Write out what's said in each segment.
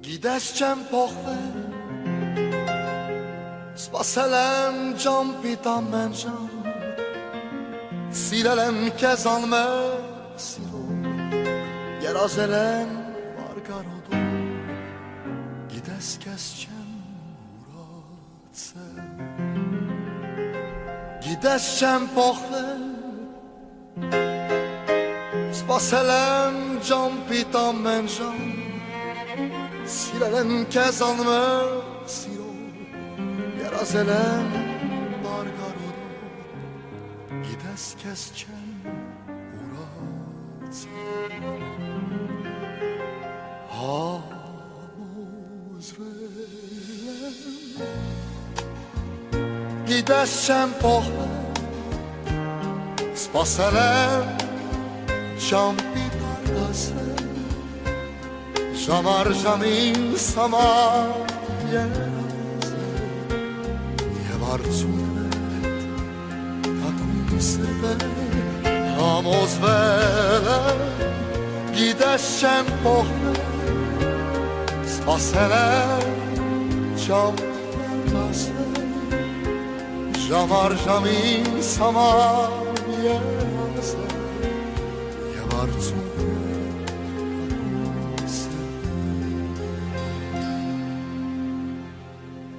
Գիտես չեմ փոխվել Սպասել եմ ճամպիտ ամեն ժամ Սիրել եմ քեզ անմեղ սիրով Երազել եմ վարգարոտով Գիտես քեզ չեմ ուրացել Գիտես չեմ փոխվել Սպասել եմ ճամպիտ ամեն ժամ Սիրել եմ քեզ անմեղ սիրով Երազել եմ վարգարոտով Գիտես քեզ չեմ ուրացել Համոզվել եմ Գիտես չեմ փոխվել Սպասել եմ ճամպիտ արտասել Ժամ առ ժամին սամար երազել Եվ արցունքն էդ թակում սրվել Համոզվել եմ Գիտես չեմ փոխվել Սպասել եմ ճամպիտ արտասել Ժամ առ ժամին սամար երազել Եվ արցունքն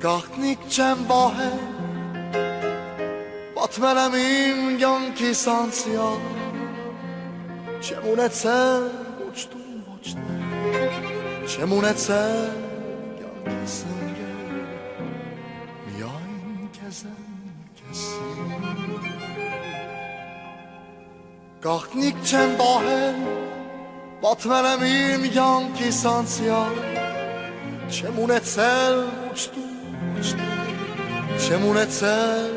Գաղտնիք չեմ բահել Պատմել եմ իմ կյանքիս անցյալ Չեմ ունեցել ոչ տուն ոչ տեղ Չեմ ունեցել կյանքիս ընկեր Միայն քեզ եմ քեզ Գաղտնիք չեմ բահել Պատմել եմ իմ կյանքիս անցյալ Չեմ ունեցել ոչ տուն Չեմ ունեցել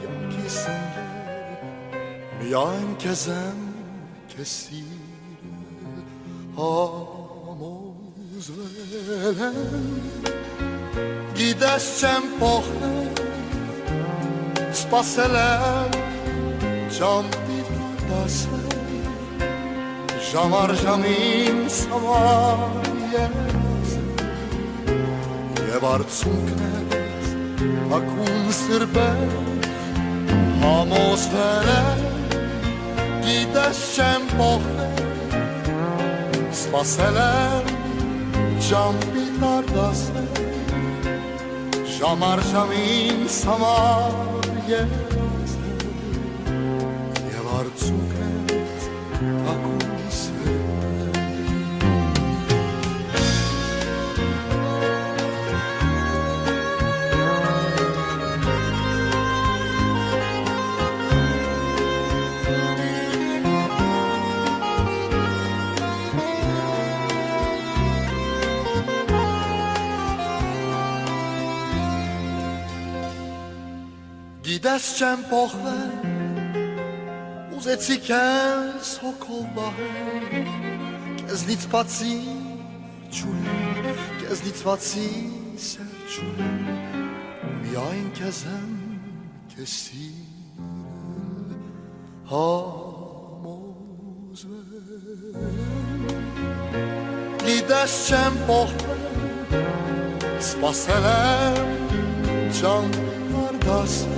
կյանքիս ընկեր Միայն քեզ եմ քեզ սիրել Համոզվել եմ Գիտես չեմ փոխվել Սպասել եմ ճամպիտ արտասել Ժամ առ ժամին սամար երազել Եվ արցունքն էդ Ակում սրվել Համոզվել եմ Գիտես չեմ փոխվել Սպասել եմ ճամպիտ արտասել Ժամ առ ժամին սամար երազել Եվ արցունքն էդ ակում սրվել Գիտես չեմ փոխվել Ուզեցի քեզ հոգով բահել Քեզնից բացի չունեմ Քեզնից բացի սեր չունեմ Միայն քեզ եմ քեզ սիրել Համոզվել Գիտես չեմ փոխվել Սպասել եմ ճամպիտ արտասել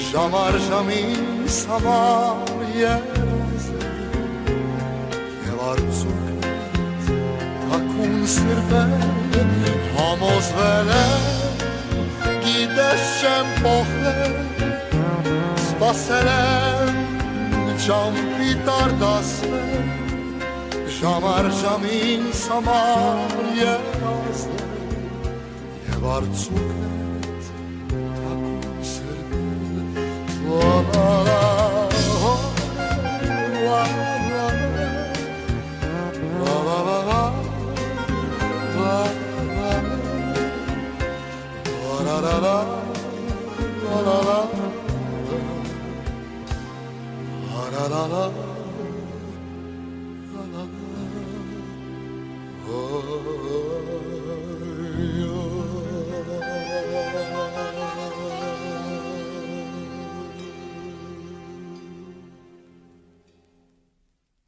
Ժամ առ ժամին սամար երազել Եվ արցունքն թակում սրվել Համոզվել եմ Գիտես չեմ փոխվել Սպասել եմ ճամպիտ արտասել Ժամ առ ժամին սամար երազել Եվ արցունքն La la la